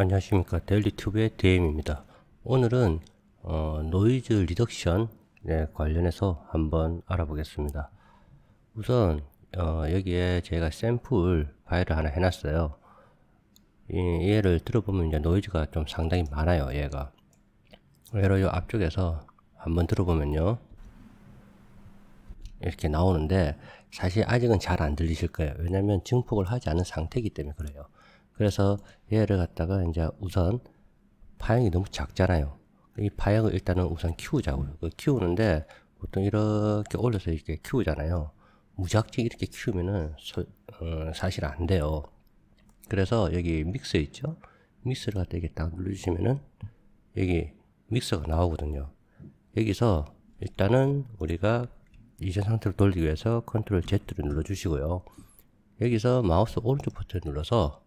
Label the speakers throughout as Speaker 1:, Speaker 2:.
Speaker 1: 안녕하십니까. 데일리튜브의 DM입니다. 오늘은 노이즈 리덕션에 관련해서 한번 알아보겠습니다. 우선 여기에 제가 샘플 파일을 하나 해놨어요. 얘를 들어보면 이제 노이즈가 좀 상당히 많아요. 얘가 예로 요 앞쪽에서 한번 들어보면요, 이렇게 나오는데 사실 아직은 잘 안 들리실 거예요. 왜냐면 증폭을 하지 않은 상태이기 때문에 그래요. 그래서 얘를 갖다가 이제 우선 파형이 너무 작잖아요. 이 파형을 일단은 우선 키우자고요. 키우는데 보통 이렇게 올려서 이렇게 키우잖아요. 무작정 이렇게 키우면은 사실 안 돼요. 그래서 여기 믹서 있죠? 믹서를 갖다 이렇게 딱 눌러주시면은 여기 믹서가 나오거든요. 여기서 일단은 우리가 이전 상태로 돌리기 위해서 컨트롤 Z를 눌러주시고요. 여기서 마우스 오른쪽 버튼을 눌러서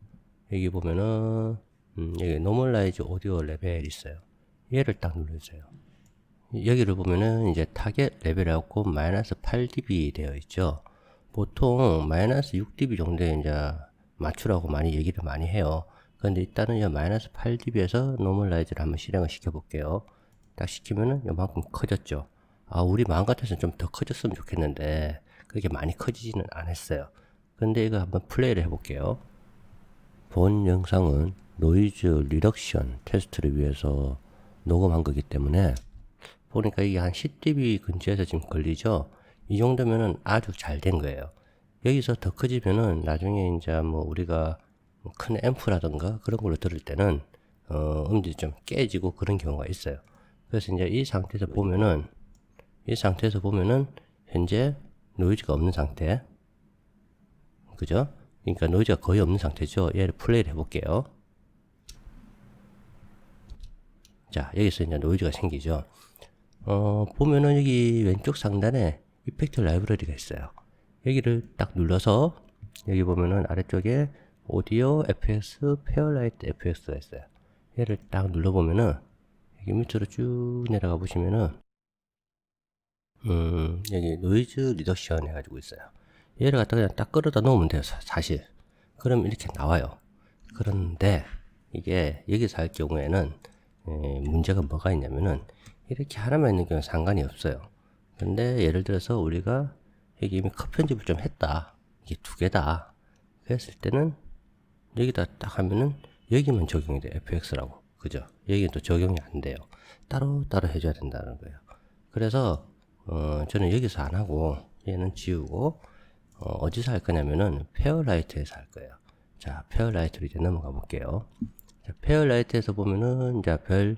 Speaker 1: 여기 보면은 여기 노멀라이즈 오디오 레벨 있어요. 얘를 딱 눌러주세요. 여기를 보면은 이제 타겟 레벨이라고 마이너스 8dB 되어 있죠. 보통 마이너스 6dB 정도에 이제 맞추라고 많이 얘기를 많이 해요. 그런데 일단은 이 마이너스 8dB에서 노멀라이즈를 한번 실행을 시켜 볼게요. 딱 시키면은 요만큼 커졌죠. 우리 마음 같아서는 좀 더 커졌으면 좋겠는데 그렇게 많이 커지지는 않았어요. 근데 이거 한번 플레이를 해볼게요. 본 영상은 노이즈 리덕션 테스트를 위해서 녹음한 거기 때문에 보니까 이게 한 10dB 근처에서 지금 걸리죠. 이 정도면은 아주 잘 된 거예요. 여기서 더 커지면은 나중에 이제 뭐 우리가 큰 앰프라든가 그런 걸로 들을 때는 음질이 좀 깨지고 그런 경우가 있어요. 그래서 이제 이 상태에서 보면은 현재 노이즈가 없는 상태, 그죠? 그러니까 노이즈가 거의 없는 상태죠. 얘를 플레이를 해볼게요. 자, 여기서 이제 노이즈가 생기죠. 보면은 여기 왼쪽 상단에 이펙트 라이브러리가 있어요. 여기를 딱 눌러서 여기 보면은 아래쪽에 오디오 FX, 페어라이트 FX가 있어요. 얘를 딱 눌러보면은 여기 밑으로 쭉 내려가 보시면은 여기 노이즈 리덕션 해가지고 있어요. 얘를 갖다 그냥 딱 끌어다 놓으면 돼요, 사실. 그럼 이렇게 나와요. 그런데 이게 여기서 할 경우에는 문제가 뭐가 있냐면은 이렇게 하나만 있는 경우는 상관이 없어요. 근데 예를 들어서 우리가 여기 이미 컷 편집을 좀 했다, 이게 두 개다 그랬을 때는 여기다 딱 하면은 여기만 적용이 돼요. FX라고. 그죠? 여기는 또 적용이 안 돼요. 따로 해줘야 된다는 거예요. 그래서 저는 여기서 안 하고 얘는 지우고 어디서 할 거냐면은 페어라이트에서 할 거예요. 자, 페어라이트로 이제 넘어가 볼게요. 자, 페어라이트에서 보면은 이제 별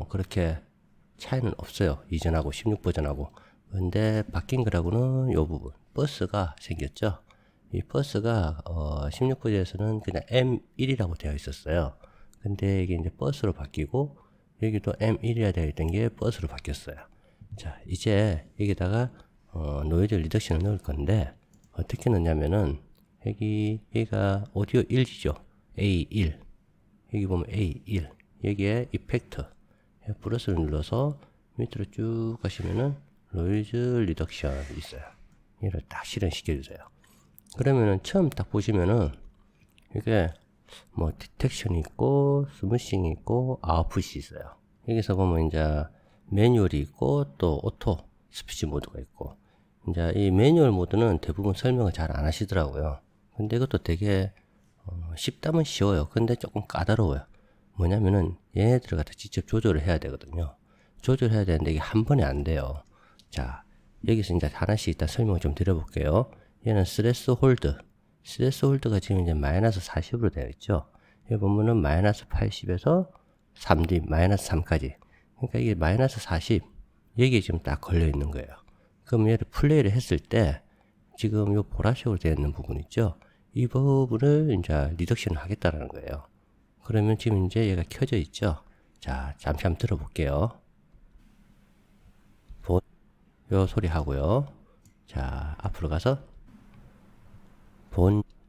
Speaker 1: 그렇게 차이는 없어요. 이전하고 16 버전하고. 근데 바뀐 거라고는 요 부분 버스가 생겼죠. 이 버스가 16 버전에서는 그냥 M1이라고 되어 있었어요. 근데 이게 이제 버스로 바뀌고 여기도 M1이라 되어 있던 게 버스로 바뀌었어요. 자, 이제 여기다가 노이즈 리덕션을 넣을 건데 어떻게 넣냐면은 여기가 오디오 1지죠. A1. 여기 보면 A1. 여기에 이펙트 플러스를 눌러서 밑으로 쭉 가시면은 노이즈 리덕션 있어요. 얘를 딱 실행시켜 주세요. 그러면은 처음 딱 보시면은 이게 뭐 디텍션이 있고 스무싱이 있고 아웃풋이 있어요. 여기서 보면 이제 매뉴얼이 있고 또 오토 스피치 모드가 있고, 이제 이 매뉴얼 모드는 대부분 설명을 잘 안 하시더라고요. 근데 이것도 되게 쉽다면 쉬워요. 근데 조금 까다로워요. 뭐냐면은 얘네들을 갖다 직접 조절을 해야 되거든요. 조절해야 되는데 이게 한 번에 안 돼요. 자, 여기서 이제 하나씩 일단 설명을 좀 드려볼게요. 얘는 스레스 홀드가 지금 이제 마이너스 40으로 되어 있죠. 여기 보면은 마이너스 80에서 3D 마이너스 3까지. 그러니까 이게 마이너스 40 여기에 지금 딱 걸려 있는 거예요. 그럼 얘를 플레이를 했을 때 지금 요 보라색으로 되어 있는 부분 있죠. 이 부분을 이제 리덕션을 하겠다라는 거예요. 그러면 지금 이제 얘가 켜져 있죠. 자, 잠시 한번 들어볼게요. 요 소리 하고요. 자, 앞으로 가서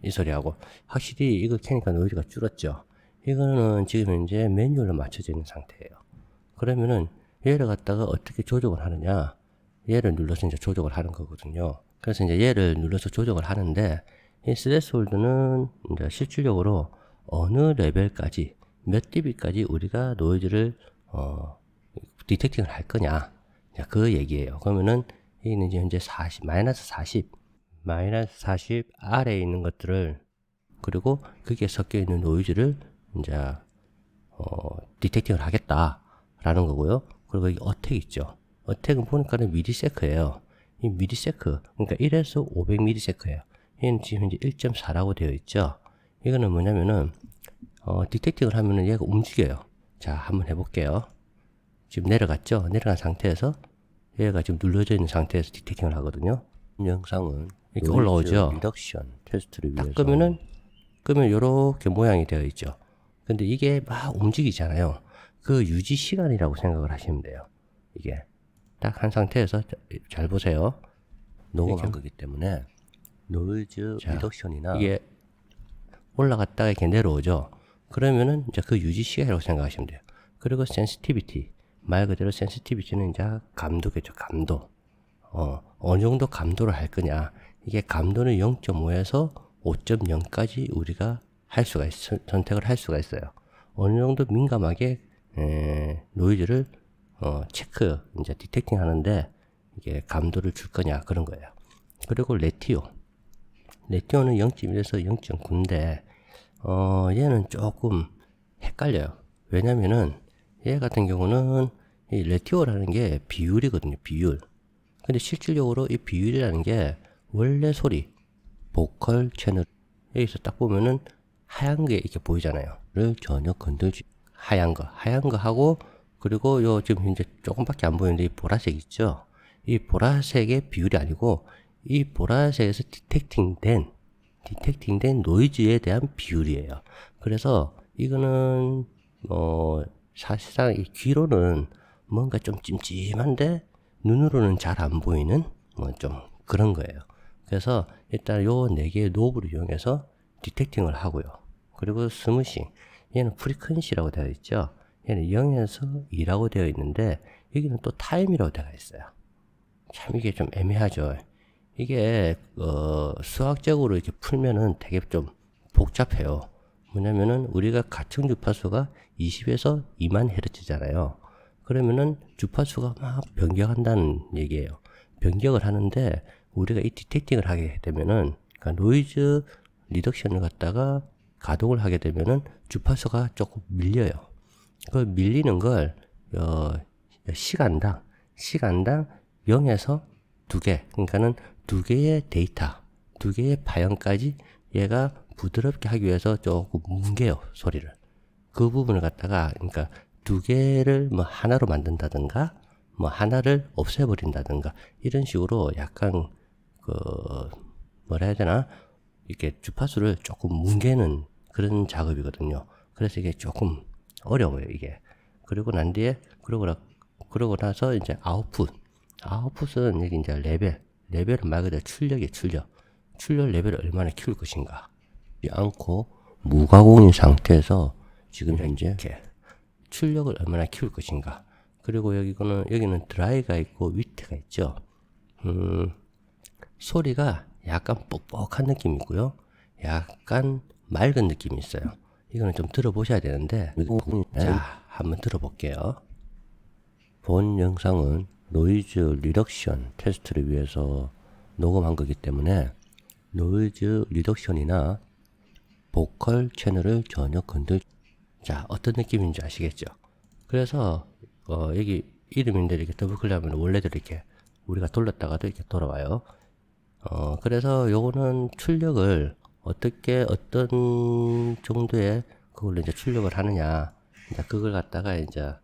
Speaker 1: 이 소리 하고, 확실히 이거 켜니까 노이즈가 줄었죠. 이거는 지금 이제 매뉴얼로 맞춰져 있는 상태예요. 그러면은 얘를 갖다가 어떻게 조정을 하느냐, 얘를 눌러서 이제 조정을 하는 거거든요. 그래서 이제 얘를 눌러서 조정을 하는데 이 스레스홀드는 이제 실질적으로 어느 레벨까지 몇 dB까지 우리가 노이즈를 디텍팅을 할 거냐. 자, 그 얘기예요. 그러면은 여기는 이제 현재 40, 마이너스 40 아래에 있는 것들을, 그리고 거기에 섞여 있는 노이즈를 이제 디텍팅을 하겠다라는 거고요. 그리고 이 어택 있죠. 어택은 보니까는 미리세크예요. 이 미리세크, 그러니까 1에서 500ms예요. 얘는 지금 현재 1.4라고 되어 있죠. 이거는 뭐냐면은 디텍팅을 하면은 얘가 움직여요. 자, 한번 해볼게요. 지금 내려갔죠. 내려간 상태에서 얘가 지금 눌러져 있는 상태에서 디텍팅을 하거든요. 영상은 이렇게 올라오죠. 리덕션 테스트를 위해서 딱 끄면 요렇게 모양이 되어 있죠. 근데 이게 막 움직이잖아요. 그 유지 시간이라고 생각을 하시면 돼요. 이게 딱 한 상태에서 잘 보세요. 녹음한 거기 때문에 노이즈 리덕션이나 이게 올라갔다가 이렇게 내려오죠. 그러면은 이제 그 유지 시간이라고 생각하시면 돼요. 그리고 센시티비티, 말 그대로 센시티비티는 이제 감도겠죠. 감도. 어느 정도 감도를 할 거냐. 이게 감도는 0.5에서 5.0까지 우리가 할 수가 선택을 할 수가 있어요. 어느 정도 민감하게 노이즈를 체크, 이제 디텍팅 하는데 이게 감도를 줄 거냐 그런 거예요. 그리고 레티오는 0.1에서 0.9인데 얘는 조금 헷갈려요. 왜냐면은 얘 같은 경우는 이 레티오라는 게 비율이거든요. 비율. 근데 실질적으로 이 비율이라는 게 원래 소리, 보컬 채널, 여기서 딱 보면은 하얀 게 이렇게 보이잖아요. 를 전혀 건들지, 하얀 거 하고, 그리고 요 지금 이제 조금밖에 안 보이는데 이 보라색 있죠. 이 보라색의 비율이 아니고 이 보라색에서 디텍팅된 노이즈에 대한 비율이에요. 그래서 이거는 사실상 이 귀로는 뭔가 좀 찜찜한데 눈으로는 잘 안 보이는 좀 그런 거예요. 그래서 일단 요 4개의 노브를 이용해서 디텍팅을 하고요. 그리고 스무싱, 얘는 프리퀀시라고 되어 있죠. 얘는 0에서 2라고 되어 있는데 여기는 또 타임이라고 되어 있어요. 참 이게 좀 애매하죠. 이게 수학적으로 이렇게 풀면은 되게 좀 복잡해요. 뭐냐면은 우리가 가청 주파수가 20에서 2만 헤르츠잖아요. 그러면은 주파수가 막 변경한다는 얘기예요. 변경을 하는데 우리가 이 디텍팅을 하게 되면은, 그러니까 노이즈 리덕션을 갖다가 가동을 하게 되면은 주파수가 조금 밀려요. 그 밀리는 걸 시간당 0에서 2개, 그러니까는 2개의 데이터, 2개의 파형까지 얘가 부드럽게 하기 위해서 조금 뭉개요, 소리를. 그 부분을 갖다가, 그러니까 2개를 뭐 하나로 만든다든가, 뭐 하나를 없애버린다든가, 이런 식으로 약간 뭐라 해야 되나, 이렇게 주파수를 조금 뭉개는 그런 작업이거든요. 그래서 이게 조금 어려워요, 이게. 그리고 난 뒤에, 그러고 나서 이제 아웃풋은 여기 이제 레벨은 말 그대로 출력 레벨을 얼마나 키울 것인가. 않고 무가공인 상태에서 지금 현재 이렇게 출력을 얼마나 키울 것인가. 그리고 여기는 드라이가 있고 위트가 있죠. 소리가 약간 뻑뻑한 느낌이 있고요. 약간 맑은 느낌이 있어요. 이거는 좀 들어보셔야 되는데, 자, 한번 들어볼게요. 본 영상은 노이즈 리덕션 테스트를 위해서 녹음한 거기 때문에 노이즈 리덕션이나 보컬 채널을 전혀 자, 어떤 느낌인지 아시겠죠? 그래서 여기 이름인데 이렇게 더블 클릭하면 원래대로 이렇게 우리가 돌렸다가도 이렇게 돌아와요. 그래서 요거는 출력을 어떤 정도의 그걸로 이제 출력을 하느냐, 이제 그걸 갖다가 이제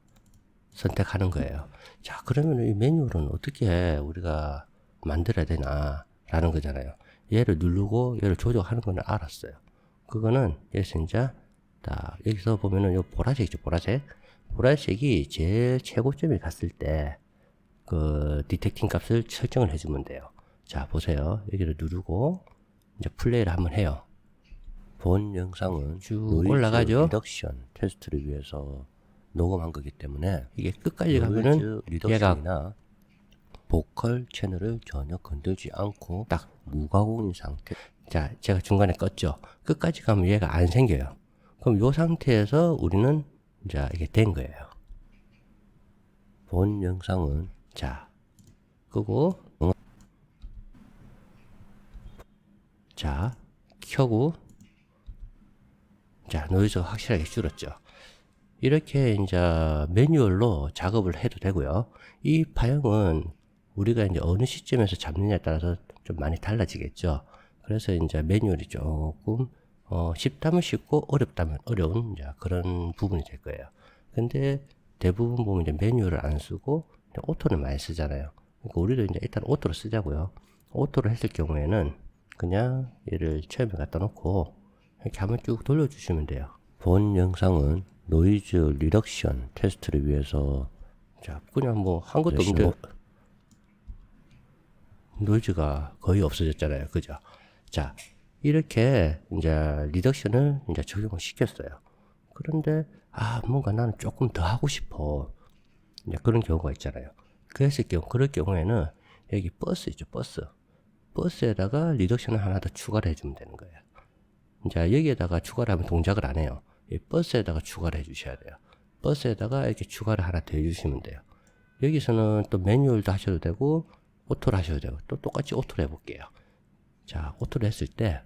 Speaker 1: 선택하는 거예요. 자, 그러면 이 매뉴얼은 어떻게 우리가 만들어야 되나 라는 거잖아요. 얘를 누르고 얘를 조정하는 거는 알았어요. 그거는 여기서 이제 딱 여기서 보면은 요 보라색이죠. 보라색이 제일 최고점에 갔을 때 그 디텍팅 값을 설정을 해주면 돼요. 자, 보세요. 여기를 누르고 이제 플레이를 한번 해요. 본 영상은 쭉 올라가죠. 리덕션 테스트를 위해서 녹음한 거기 때문에 이게 끝까지 가면은 얘가 보컬 채널을 전혀 건들지 않고 딱 무가공인 상태. 자, 제가 중간에 껐죠. 끝까지 가면 얘가 안 생겨요. 그럼 요 상태에서 우리는 이제 이게 된 거예요. 본 영상은 자 끄고 자 켜고 자 노이즈가 확실하게 줄었죠. 이렇게 이제 매뉴얼로 작업을 해도 되고요. 이 파형은 우리가 이제 어느 시점에서 잡느냐에 따라서 좀 많이 달라지겠죠. 그래서 이제 매뉴얼이 조금 쉽다면 쉽고 어렵다면 어려운 이제 그런 부분이 될 거예요. 근데 대부분 보면 이제 매뉴얼을 안 쓰고 오토를 많이 쓰잖아요. 그러니까 우리도 이제 일단 오토로 쓰자고요. 오토로 했을 경우에는 그냥 얘를 처음에 갖다 놓고 이렇게 한번 쭉 돌려주시면 돼요. 본 영상은 노이즈 리덕션 테스트를 위해서 자 그냥 뭐 한 것도 없는데 노이즈가 거의 없어졌잖아요. 그죠? 자 이렇게 이제 리덕션을 이제 적용을 시켰어요. 그런데 뭔가 나는 조금 더 하고 싶어. 이제 그런 경우가 있잖아요. 그럴 경우에는 여기 버스 있죠. 버스에다가 리덕션을 하나 더 추가를 해주면 되는 거예요. 자 여기에다가 추가를 하면 동작을 안 해요. 이 버스에다가 추가를 해 주셔야 돼요. 버스에다가 이렇게 추가를 하나 더 해주시면 돼요. 여기서는 또 매뉴얼도 하셔도 되고 오토를 하셔도 되고 또 똑같이 오토를 해볼게요. 자 오토를 했을 때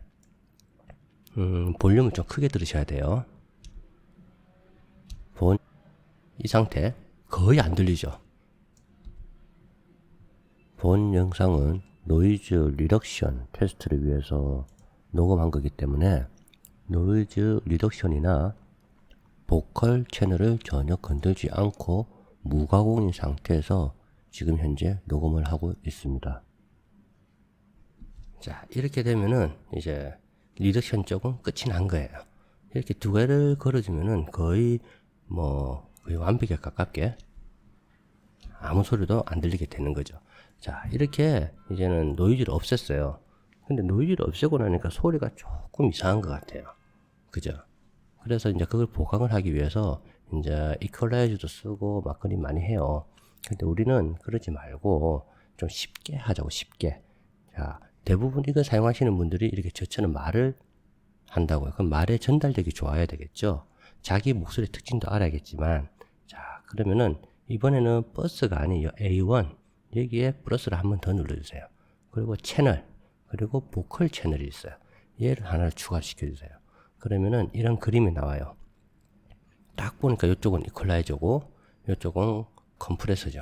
Speaker 1: 볼륨을 좀 크게 들으셔야 돼요. 이 상태 거의 안 들리죠. 본 영상은 노이즈 리덕션 테스트를 위해서 녹음한 거기 때문에 노이즈 리덕션이나 보컬 채널을 전혀 건들지 않고 무가공인 상태에서 지금 현재 녹음을 하고 있습니다. 자 이렇게 되면은 이제 리덕션 쪽은 끝이 난 거예요. 이렇게 두 개를 걸어주면은 거의 완벽에 가깝게 아무 소리도 안 들리게 되는 거죠. 자 이렇게 이제는 노이즈를 없앴어요. 근데 노이즈를 없애고 나니까 소리가 조금 이상한 것 같아요. 그죠? 그래서 이제 그걸 보강을 하기 위해서 이제 이퀄라이저도 쓰고 막 그리 많이 해요. 근데 우리는 그러지 말고 좀 쉽게 하자고, 쉽게. 자, 대부분 이거 사용하시는 분들이 이렇게 저처럼 말을 한다고요. 그럼 말에 전달되기 좋아야 되겠죠? 자기 목소리 특징도 알아야겠지만, 자, 그러면은 이번에는 버스가 아니에요. A1. 여기에 플러스를 한 번 더 눌러주세요. 그리고 채널, 그리고 보컬 채널이 있어요. 얘를 하나를 추가시켜 주세요. 그러면은 이런 그림이 나와요. 딱 보니까 이쪽은 이퀄라이저고 이쪽은 컴프레서죠.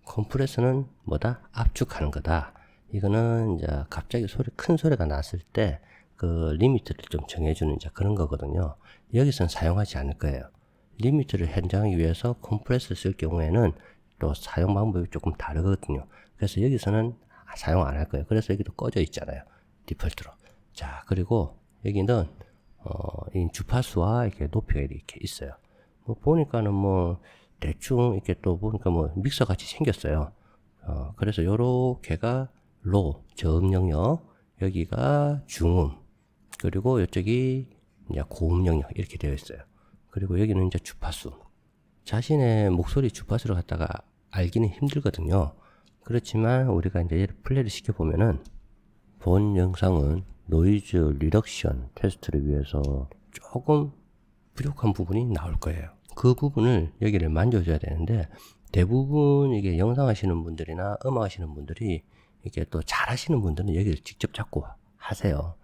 Speaker 1: 컴프레서는 뭐다? 압축하는 거다. 이거는 이제 갑자기 큰 소리가 났을 때 그 리미트를 좀 정해주는 이제 그런 거거든요. 여기서는 사용하지 않을 거예요. 리미트를 현장하기 위해서 컴프레서를 쓸 경우에는 또 사용 방법이 조금 다르거든요. 그래서 여기서는 사용 안 할 거예요. 그래서 여기도 꺼져 있잖아요. 디폴트로. 자, 그리고 여기는 이 주파수와 이렇게 높이가 이렇게 있어요. 보니까는 대충 이렇게 또 보니까 믹서 같이 생겼어요. 그래서 요렇게가 로, 저음 영역, 여기가 중음, 그리고 이쪽이 이제 고음 영역 이렇게 되어 있어요. 그리고 여기는 이제 주파수. 자신의 목소리 주파수를 갖다가 알기는 힘들거든요. 그렇지만 우리가 이제 얘를 플레이를 시켜보면은 본 영상은 노이즈 리덕션 테스트를 위해서 조금 부족한 부분이 나올 거예요. 그 부분을 여기를 만져줘야 되는데 대부분 이게 영상 하시는 분들이나 음악 하시는 분들이 이게 또 잘 하시는 분들은 여기를 직접 잡고 하세요.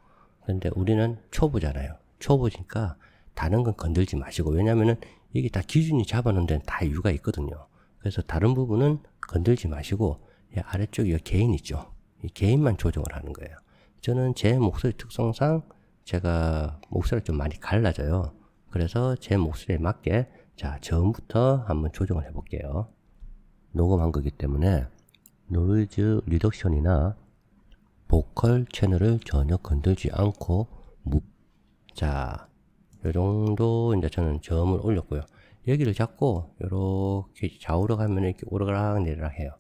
Speaker 1: 근데 우리는 초보잖아요. 초보니까 다른 건 건들지 마시고, 왜냐면은 이게 다 기준이 잡아놓은 데는 다 이유가 있거든요. 그래서 다른 부분은 건들지 마시고 아래쪽에 개인 있죠. 이 개인만 조정을 하는 거예요. 저는 제 목소리 특성상 제가 목소리가 좀 많이 갈라져요. 그래서 제 목소리에 맞게 자 저음부터 한번 조정을 해볼게요. 녹음한 거기 때문에 노이즈 리덕션이나 보컬 채널을 전혀 건들지 않고 자, 요 정도 이제 저는 저음을 올렸고요. 여기를 잡고 요렇게 좌우로 가면 이렇게 오르락 내리락 해요.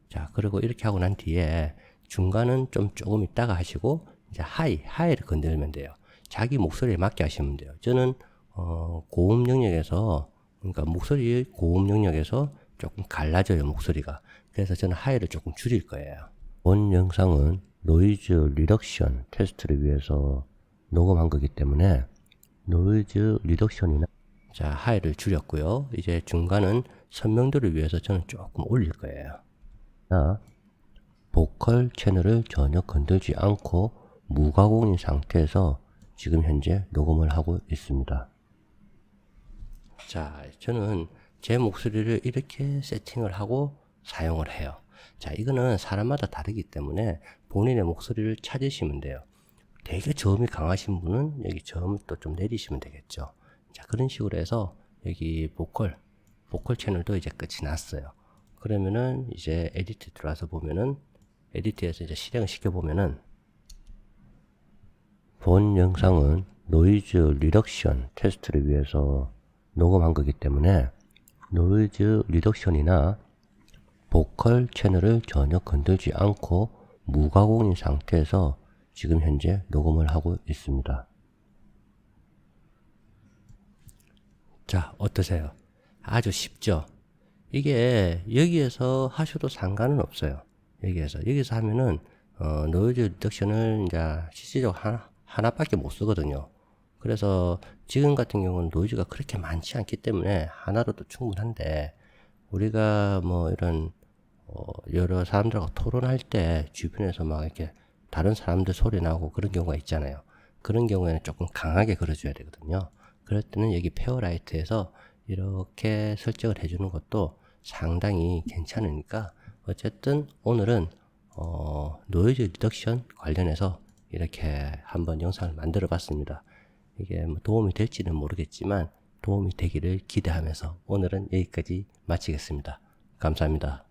Speaker 1: 자, 그리고 이렇게 하고 난 뒤에 중간은 조금 있다가 하시고 이제 하이를 건들면 돼요. 자기 목소리에 맞게 하시면 돼요. 저는 고음 영역에서, 그러니까 목소리 고음 영역에서 조금 갈라져요, 목소리가. 그래서 저는 하이를 조금 줄일 거예요. 본 영상은 노이즈 리덕션 테스트를 위해서 녹음한 거기 때문에 노이즈 리덕션이나 자 하이를 줄였고요. 이제 중간은 선명도를 위해서 저는 조금 올릴 거예요. 자, 보컬 채널을 전혀 건들지 않고 무가공인 상태에서 지금 현재 녹음을 하고 있습니다. 자, 저는 제 목소리를 이렇게 세팅을 하고 사용을 해요. 자, 이거는 사람마다 다르기 때문에 본인의 목소리를 찾으시면 돼요. 되게 저음이 강하신 분은 여기 저음을 또 좀 내리시면 되겠죠. 자, 그런 식으로 해서 여기 보컬 채널도 이제 끝이 났어요. 그러면은 이제 에디트 들어와서 보면은 에디트에서 이제 실행을 시켜보면은 본 영상은 노이즈 리덕션 테스트를 위해서 녹음한 거기 때문에 노이즈 리덕션이나 보컬 채널을 전혀 건들지 않고 무가공인 상태에서 지금 현재 녹음을 하고 있습니다. 자, 어떠세요? 아주 쉽죠? 이게 여기에서 하셔도 상관은 없어요. 여기서 하면은 노이즈 리덕션을 이제 실질적으로 하나밖에 못 쓰거든요. 그래서 지금 같은 경우는 노이즈가 그렇게 많지 않기 때문에 하나로도 충분한데, 우리가 뭐 이런 여러 사람들하고 토론할 때 주변에서 막 이렇게 다른 사람들 소리 나고 그런 경우가 있잖아요. 그런 경우에는 조금 강하게 걸어줘야 되거든요. 그럴 때는 여기 페어라이트에서 이렇게 설정을 해주는 것도 상당히 괜찮으니까, 어쨌든 오늘은 노이즈 리덕션 관련해서 이렇게 한번 영상을 만들어 봤습니다. 이게 뭐 도움이 될지는 모르겠지만 도움이 되기를 기대하면서 오늘은 여기까지 마치겠습니다. 감사합니다.